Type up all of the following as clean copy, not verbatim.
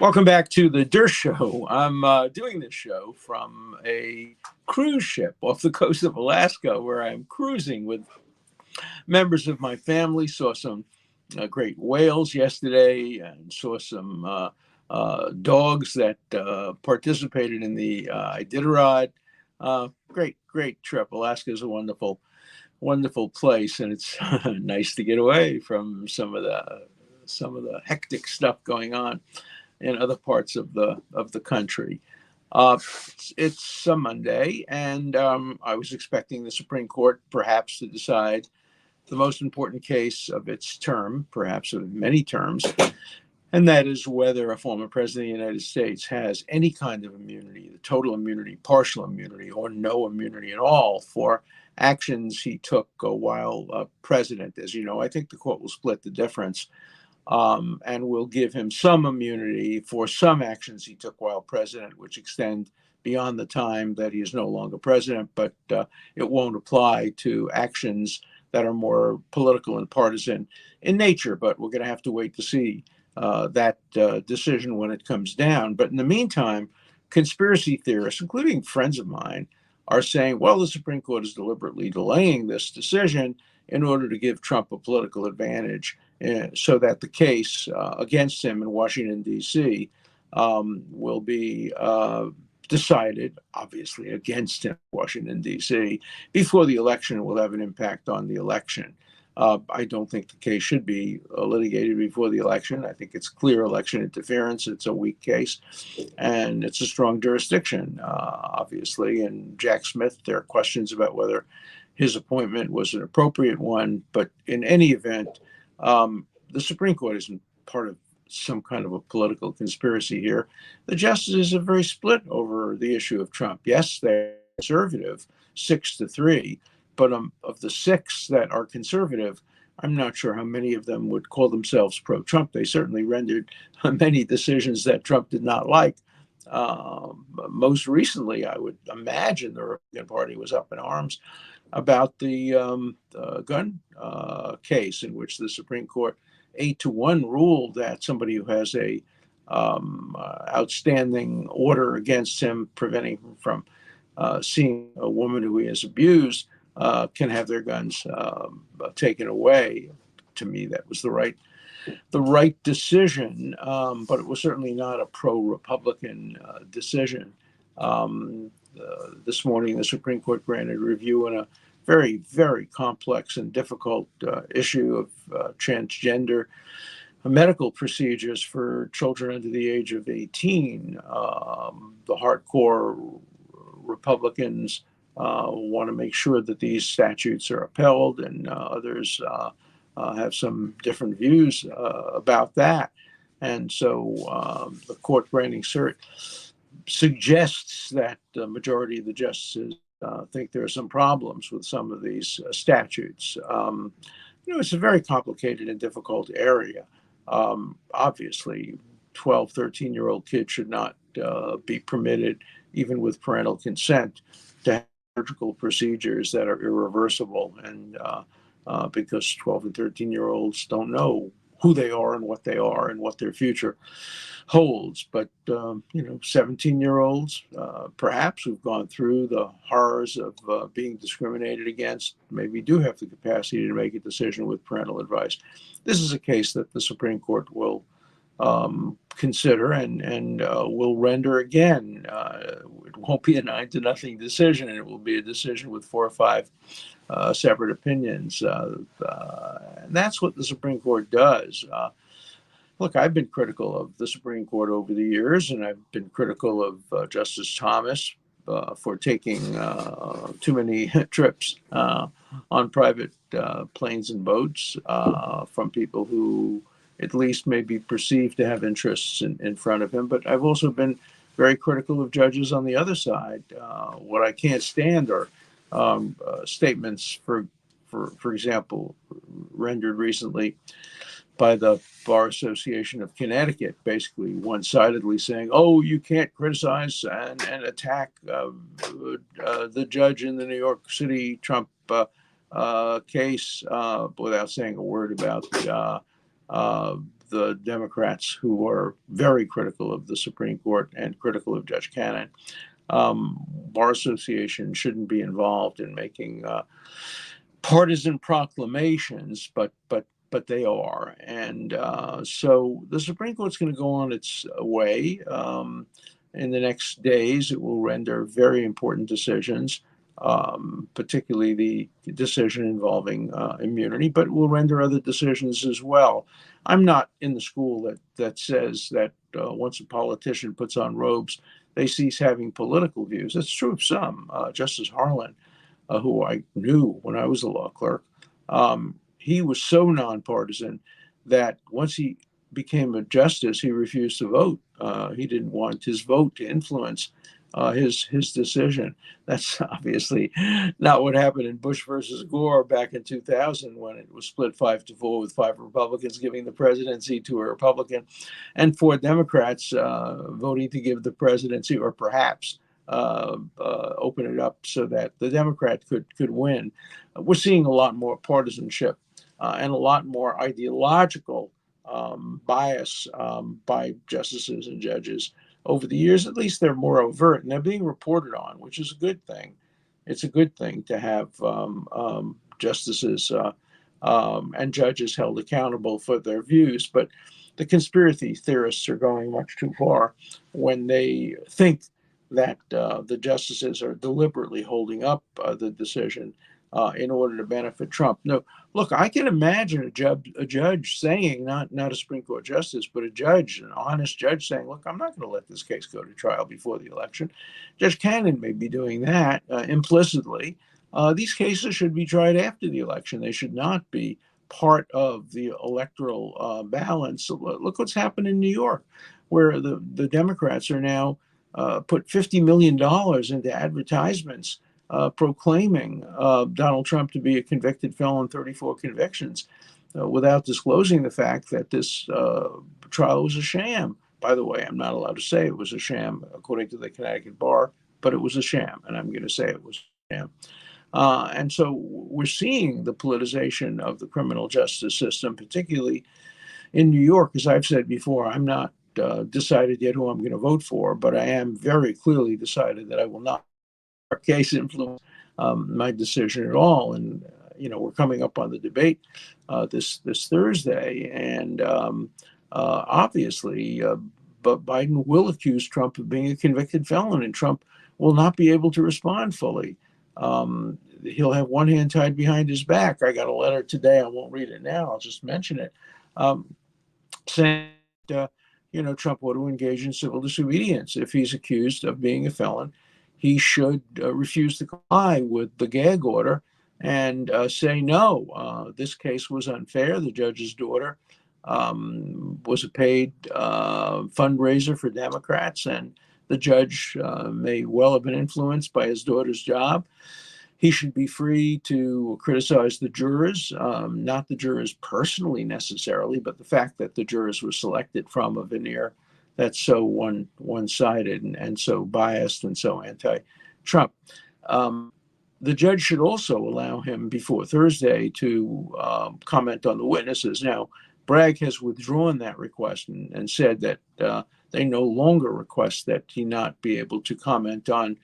Welcome back to the Dershow. I'm doing this show from a cruise ship off the coast of Alaska, where I'm cruising with members of my family. Saw some great whales yesterday, and saw some dogs that participated in the Iditarod. Great trip. Alaska is a wonderful place, and it's nice to get away from some of the hectic stuff going on in other parts of the country. It's a Monday, and I was expecting the Supreme Court perhaps to decide the most important case of its term, perhaps of many terms, and that is whether a former president of the United States has any kind of immunity, the total immunity, partial immunity, or no immunity at all for actions he took while president. As you know, I think the court will split the difference and will give him some immunity for some actions he took while president, which extend beyond the time that he is no longer president, but it won't apply to actions that are more political and partisan in nature. But we're going to have to wait to see that decision when it comes down. But in the meantime, conspiracy theorists, including friends of mine, are saying, well, the Supreme Court is deliberately delaying this decision in order to give Trump a political advantage so that the case against him in Washington, D.C. Will be decided, obviously, against him in Washington, D.C. before the election will have an impact on the election. I don't think the case should be litigated before the election. I think it's clear election interference. It's a weak case, and it's a strong jurisdiction, obviously. And Jack Smith, there are questions about whether his appointment was an appropriate one. But in any event, the Supreme Court isn't part of some kind of a political conspiracy here. The justices are very split over the issue of Trump. Yes, they're conservative, 6-3, but of the six that are conservative, I'm not sure how many of them would call themselves pro-Trump. They certainly rendered many decisions that Trump did not like. Most recently, I would imagine the Republican Party was up in arms about the gun case, in which the Supreme Court 8-1 ruled that somebody who has a outstanding order against him preventing him from seeing a woman who he has abused can have their guns taken away. To me, that was the right decision, but it was certainly not a pro-Republican decision. This morning, the Supreme Court granted review in a very complex and difficult issue of transgender medical procedures for children under the age of 18. The hardcore Republicans want to make sure that these statutes are upheld, and others have some different views about that. And so the court granting cert suggests that the majority of the justices think there are some problems with some of these statutes. It's a very complicated and difficult area. Obviously, 12, 13-year-old kids should not be permitted, even with parental consent, to have surgical procedures that are irreversible. And because 12 and 13-year-olds don't know who they are and what their future holds. But 17-year-olds, perhaps, who've gone through the horrors of being discriminated against, maybe do have the capacity to make a decision with parental advice. This is a case that the Supreme Court will consider and will render again. It won't be a 9-0 decision, and it will be a decision with 4 or 5 separate opinions. And that's what the Supreme Court does. Look, I've been critical of the Supreme Court over the years, and I've been critical of Justice Thomas for taking too many trips on private planes and boats from people who at least may be perceived to have interests in front of him. But I've also been very critical of judges on the other side. What I can't stand are statements, for example, rendered recently by the Bar Association of Connecticut, basically one-sidedly saying, "Oh, you can't criticize and attack the judge in the New York City Trump case without saying a word about uh, the Democrats who are very critical of the Supreme Court and critical of Judge Cannon. Bar Association shouldn't be involved in making partisan proclamations, but they are, and so the Supreme Court's going to go on its way. In the next days, it will render very important decisions, particularly the decision involving immunity, but it will render other decisions as well. I'm not in the school that says that once a politician puts on robes, they cease having political views. That's true of some. Justice Harlan, who I knew when I was a law clerk, he was so nonpartisan that once he became a justice, he refused to vote. He didn't want his vote to influence his decision. That's obviously not what happened in Bush versus Gore back in 2000, when it was split 5-4 with 5 Republicans giving the presidency to a Republican and 4 Democrats voting to give the presidency, or perhaps open it up so that the Democrat could win. We're seeing a lot more partisanship and a lot more ideological bias by justices and judges over the years. At least they're more overt, and they're being reported on, which is a good thing. It's a good thing to have justices and judges held accountable for their views, but the conspiracy theorists are going much too far when they think that the justices are deliberately holding up the decision in order to benefit Trump. No, look, I can imagine a judge saying, not a Supreme Court justice, but a judge, an honest judge saying, look, I'm not going to let this case go to trial before the election. Judge Cannon may be doing that implicitly. These cases should be tried after the election. They should not be part of the electoral balance. Look what's happened in New York, where the Democrats are now put $50 million into advertisements proclaiming Donald Trump to be a convicted felon, 34 convictions, without disclosing the fact that this trial was a sham. By the way, I'm not allowed to say it was a sham according to the Connecticut bar, but it was a sham, and I'm going to say it was a sham. And so we're seeing the politicization of the criminal justice system, particularly in New York. As I've said before, I'm not decided yet who I'm going to vote for, but I am very clearly decided that I will not our case influence my decision at all. And we're coming up on the debate this Thursday, and obviously, but Biden will accuse Trump of being a convicted felon, and Trump will not be able to respond fully. He'll have one hand tied behind his back. I got a letter today. I won't read it now. I'll just mention it, saying, Trump ought to engage in civil disobedience if he's accused of being a felon. He should refuse to comply with the gag order and say, no, this case was unfair. The judge's daughter was a paid fundraiser for Democrats, and the judge may well have been influenced by his daughter's job. He should be free to criticize the jurors, not the jurors personally necessarily, but the fact that the jurors were selected from a veneer that's so one-sided and so biased and so anti-Trump. The judge should also allow him before Thursday to comment on the witnesses. Now, Bragg has withdrawn that request and said that they no longer request that he not be able to comment on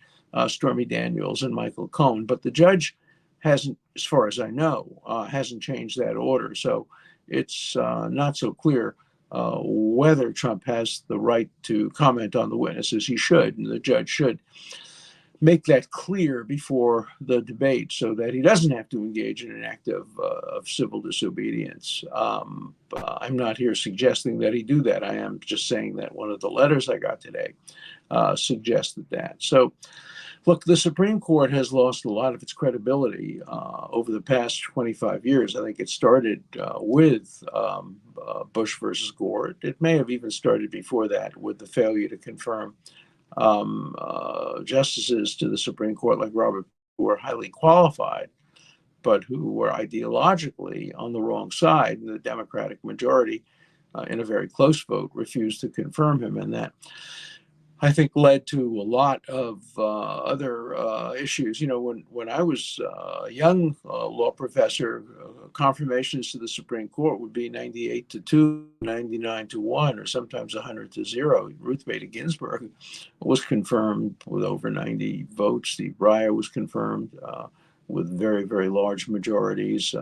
Stormy Daniels and Michael Cohen, but the judge hasn't, as far as I know, hasn't changed that order. So it's not so clear whether Trump has the right to comment on the witnesses. He should, and the judge should make that clear before the debate so that he doesn't have to engage in an act of civil disobedience. I'm not here suggesting that he do that. I am just saying that one of the letters I got today suggested that. So, look, the Supreme Court has lost a lot of its credibility over the past 25 years. I think it started with Bush versus Gore. It may have even started before that with the failure to confirm justices to the Supreme Court like Robert, who were highly qualified, but who were ideologically on the wrong side. And the Democratic majority, in a very close vote, refused to confirm him in that. I think led to a lot of other issues. You know, when I was a young law professor, confirmations to the Supreme Court would be 98-2, 99-1, or sometimes 100-0. Ruth Bader Ginsburg was confirmed with over 90 votes. Steve Breyer was confirmed with very, very large majorities.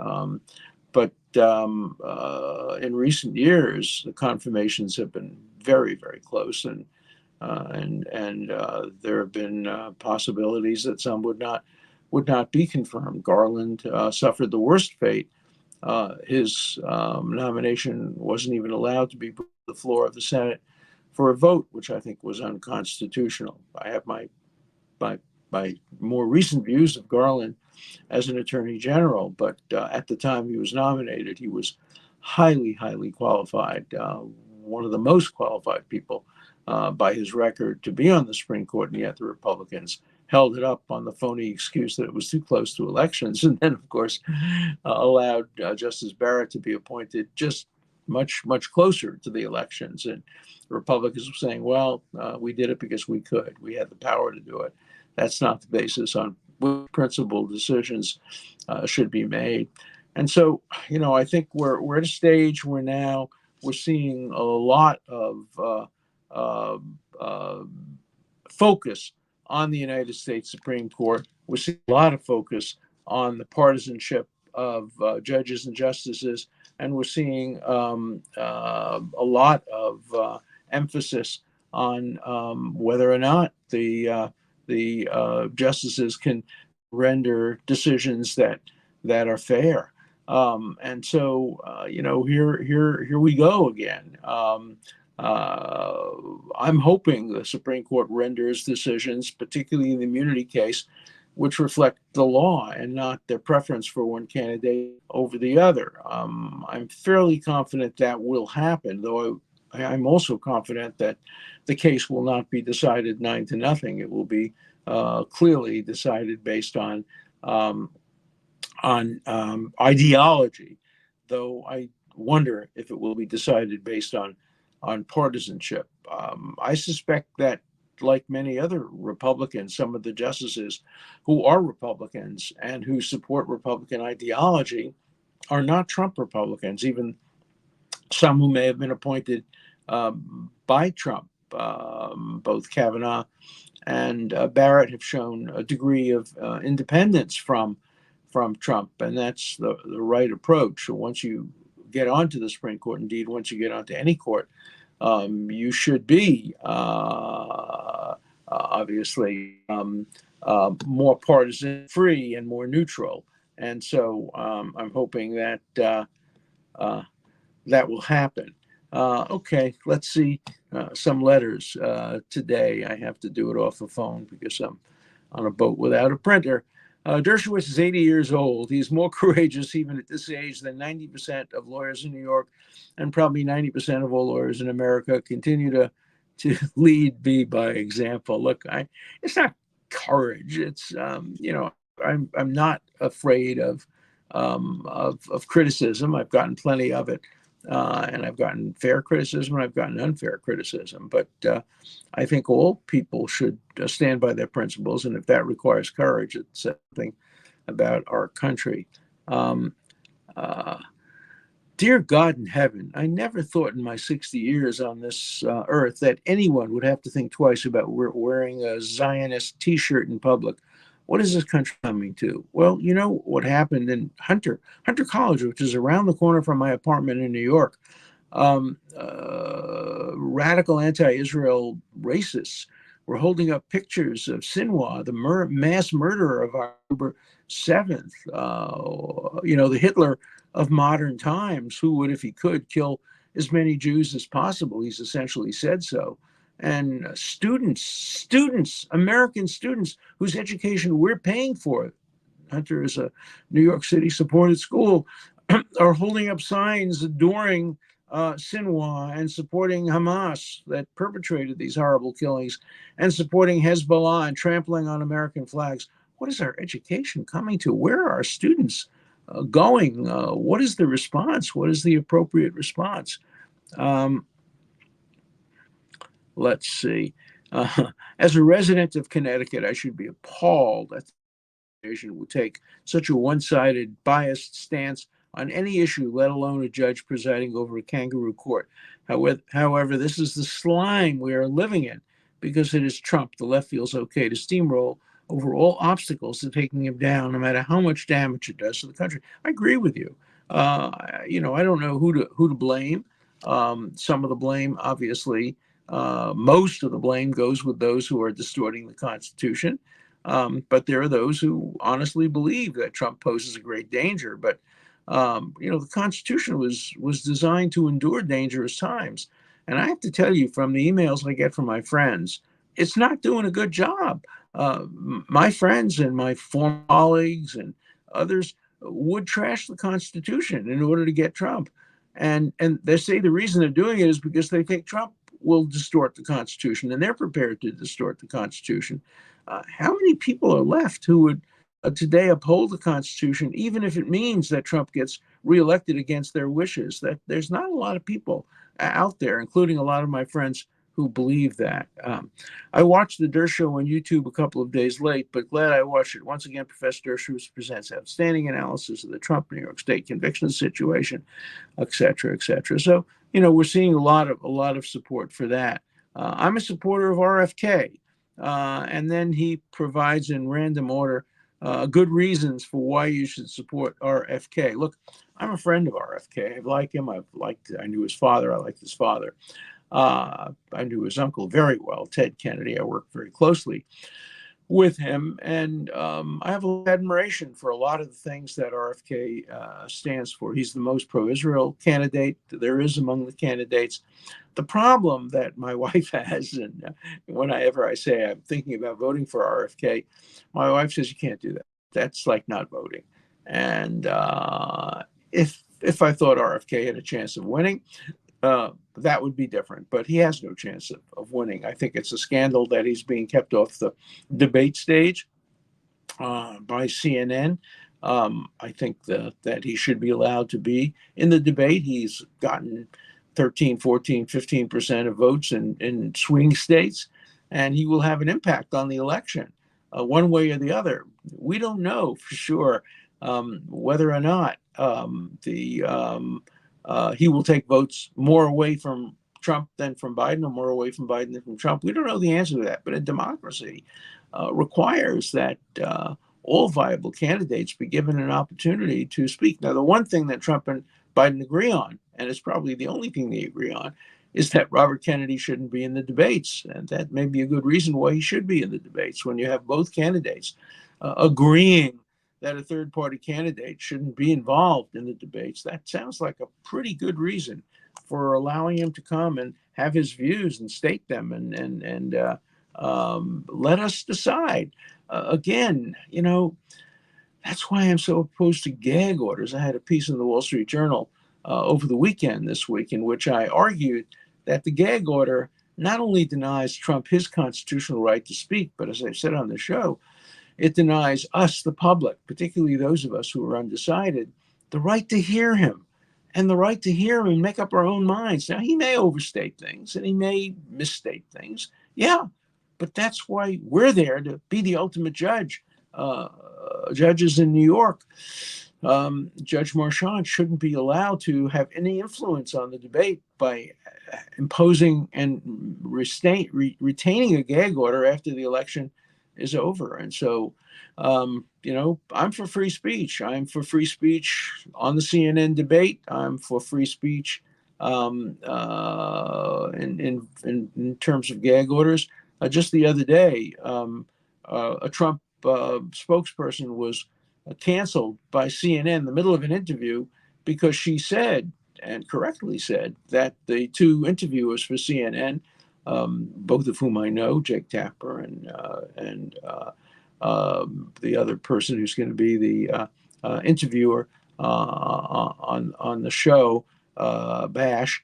But in recent years, the confirmations have been very, very close, and there have been possibilities that some would not be confirmed. Garland suffered the worst fate. His nomination wasn't even allowed to be put on the floor of the Senate for a vote, which I think was unconstitutional. I have my my more recent views of Garland as an attorney general, but at the time he was nominated, he was highly, highly qualified, one of the most qualified people by his record to be on the Supreme Court, and yet the Republicans held it up on the phony excuse that it was too close to elections, and then, of course, allowed Justice Barrett to be appointed just much, much closer to the elections. And the Republicans were saying, well, we did it because we could. We had the power to do it. That's not the basis on which principled decisions should be made. And so, I think we're at a stage where now we're seeing a lot of uh, uh, focus on the United States Supreme Court. We're seeing a lot of focus on the partisanship of judges and justices, and we're seeing a lot of emphasis on whether or not the justices can render decisions that are fair. And so, here we go again. I'm hoping the Supreme Court renders decisions, particularly in the immunity case, which reflect the law and not their preference for one candidate over the other. I'm fairly confident that will happen, though I'm also confident that the case will not be decided 9-0. It will be clearly decided based um, on ideology, though I wonder if it will be decided based on partisanship. I suspect that, like many other Republicans, some of the justices who are Republicans and who support Republican ideology are not Trump Republicans, even some who may have been appointed by Trump. Both Kavanaugh and Barrett have shown a degree of independence from Trump, and that's the right approach. So once you get onto the Supreme Court, indeed, once you get onto any court, you should be obviously more partisan free and more neutral. And so I'm hoping that that will happen. Okay, let's see some letters today. I have to do it off the phone because I'm on a boat without a printer. Dershowitz is 80 years old. He's more courageous even at this age than 90% of lawyers in New York, and probably 90% of all lawyers in America. Continue to lead me by example. Look, it's not courage. It's I'm not afraid of criticism. I've gotten plenty of it, and I've gotten fair criticism and I've gotten unfair criticism. But I think all people should stand by their principles, and if that requires courage, it's something about our country. Um, uh, Dear God in heaven, I never thought in my 60 years on this earth that anyone would have to think twice about wearing a Zionist T-shirt in public. What is this country coming to? Well, you know what happened in Hunter College, which is around the corner from my apartment in New York. Radical anti-Israel racists were holding up pictures of Sinwar, the mass murderer of October 7th. The Hitler of modern times, who would, if he could, kill as many Jews as possible. He's essentially said so. And students, American students whose education we're paying for, Hunter is a New York City supported school, are holding up signs adoring Sinwar and supporting Hamas that perpetrated these horrible killings, and supporting Hezbollah and trampling on American flags. What is our education coming to? Where are our students going? What is the response? What is the appropriate response? Let's see. As a resident of Connecticut, I should be appalled at would take such a one-sided, biased stance on any issue, let alone a judge presiding over a kangaroo court. However, this is the slime we are living in because it is Trump. The left feels okay to steamroll over all obstacles to taking him down, no matter how much damage it does to the country. I agree with you. I don't know who to blame. Some of the blame, obviously, most of the blame goes with those who are distorting the Constitution. But there are those who honestly believe that Trump poses a great danger. But the Constitution was designed to endure dangerous times, and I have to tell you, from the emails I get from my friends, it's not doing a good job. My friends and my former colleagues and others would trash the Constitution in order to get Trump, and they say the reason they're doing it is because they think Trump will distort the Constitution, and they're prepared to distort the Constitution. How many people are left who would today uphold the Constitution, even if it means that Trump gets reelected against their wishes? That there's not a lot of people out there, including a lot of my friends, who believe that. I watched the Dershow on YouTube a couple of days late, but glad I watched it. Once again, Professor Dershowitz presents outstanding analysis of the Trump New York State conviction situation, et cetera, et cetera. So, we're seeing a lot of support for that. I'm a supporter of RFK, and then he provides in random order good reasons for why you should support RFK. Look, I'm a friend of RFK. I like him. I knew his father. I liked his father. I knew his uncle very well, Ted Kennedy. I worked very closely with him, and I have a lot of admiration for a lot of the things that RFK stands for. He's the most pro-Israel candidate there is among the candidates. The problem that my wife has, and whenever I say I'm thinking about voting for RFK, my wife says you can't do that. That's like not voting. And if I thought RFK had a chance of winning, that would be different. But he has no chance of winning. I think it's a scandal that he's being kept off the debate stage by CNN. I think that he should be allowed to be in the debate. He's gotten 13, 14, 15% of votes in swing states, and he will have an impact on the election one way or the other. We don't know for sure whether or not he will take votes more away from Trump than from Biden, or more away from Biden than from Trump. We don't know the answer to that, but a democracy requires that all viable candidates be given an opportunity to speak. Now, the one thing that Trump and Biden agree on, and it's probably the only thing they agree on, is that Robert Kennedy shouldn't be in the debates. And that may be a good reason why he should be in the debates. When you have both candidates agreeing that a third party candidate shouldn't be involved in the debates, that sounds like a pretty good reason for allowing him to come and have his views and state them and let us decide. Again, that's why I'm so opposed to gag orders. I had a piece in the Wall Street Journal over the weekend this week in which I argued that the gag order not only denies Trump his constitutional right to speak, but as I've said on the show, it denies us, the public, particularly those of us who are undecided, the right to hear him and the right to hear him and make up our own minds. Now, he may overstate things and he may misstate things. Yeah, but that's why we're there, to be the ultimate judge. Judges in New York, Judge Marchand shouldn't be allowed to have any influence on the debate by imposing and retaining a gag order after the election is over. And so, I'm for free speech. I'm for free speech on the CNN debate. I'm for free speech in terms of gag orders. Just the other day, a Trump spokesperson was canceled by CNN in the middle of an interview because she said, and correctly said, that the two interviewers for CNN, both of whom I know, Jake Tapper and the other person who's going to be the interviewer on the show, Bash,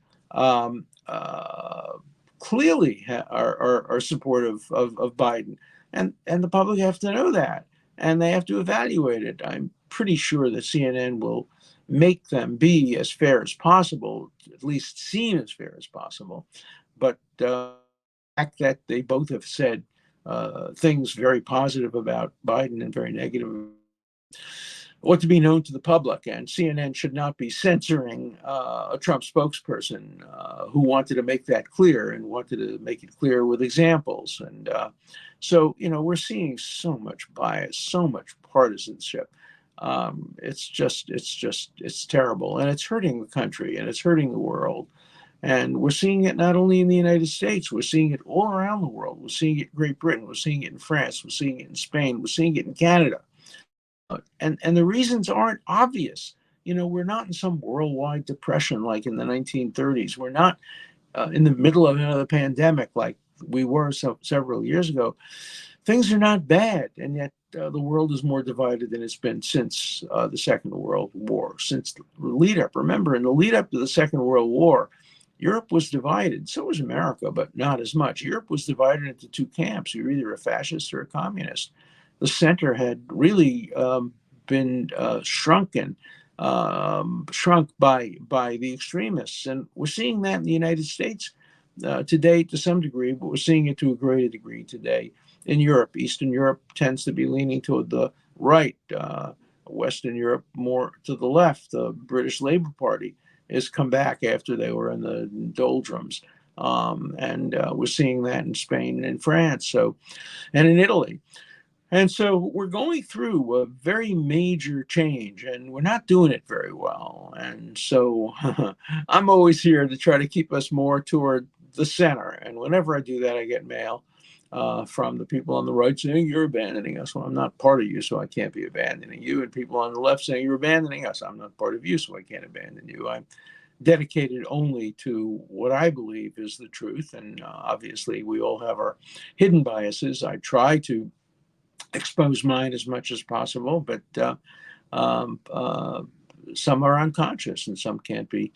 clearly are supportive of Biden, and the public have to know that, and they have to evaluate it. I'm pretty sure that CNN will make them be as fair as possible, at least seem as fair as possible, but fact that they both have said things very positive about Biden and very negative ought to be known to the public, and CNN should not be censoring a Trump spokesperson who wanted to make that clear and wanted to make it clear with examples. And so, we're seeing so much bias, so much partisanship. It's terrible, and it's hurting the country, and it's hurting the world. And we're seeing it not only in the United States, we're seeing it all around the world. We're seeing it in Great Britain, we're seeing it in France, we're seeing it in Spain, we're seeing it in Canada. And the reasons aren't obvious. We're not in some worldwide depression like in the 1930s. We're not in the middle of another pandemic like we were several years ago. Things are not bad, and yet the world is more divided than it's been since the Second World War, since the lead up. Remember, in the lead up to the Second World War, Europe was divided. So was America, but not as much. Europe was divided into two camps. You're either a fascist or a communist. The center had really been shrunk by the extremists, and we're seeing that in the United States today to some degree, but we're seeing it to a greater degree today in Europe. Eastern Europe tends to be leaning toward the right. Western Europe more to the left. The British Labour Party has come back after they were in the doldrums. And we're seeing that in Spain and in France, and in Italy. And so we're going through a very major change, and we're not doing it very well. And so I'm always here to try to keep us more toward the center. And whenever I do that, I get mail from the people on the right saying, "You're abandoning us." Well, I'm not part of you, so I can't be abandoning you. And people on the left saying, "You're abandoning us." I'm not part of you, so I can't abandon you. I'm dedicated only to what I believe is the truth. And obviously, we all have our hidden biases. I try to expose mine as much as possible, but um, uh, some are unconscious and some can't be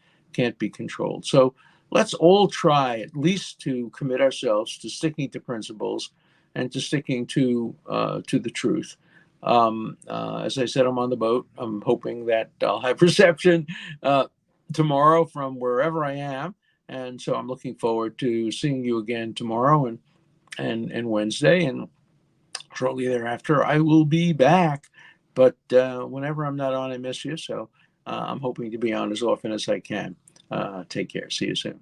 controlled. So let's all try at least to commit ourselves to sticking to principles and to sticking to the truth. As I said, I'm on the boat. I'm hoping that I'll have reception tomorrow from wherever I am, and so I'm looking forward to seeing you again tomorrow and Wednesday, and shortly thereafter, I will be back. But whenever I'm not on, I miss you. So I'm hoping to be on as often as I can. Take care. See you soon.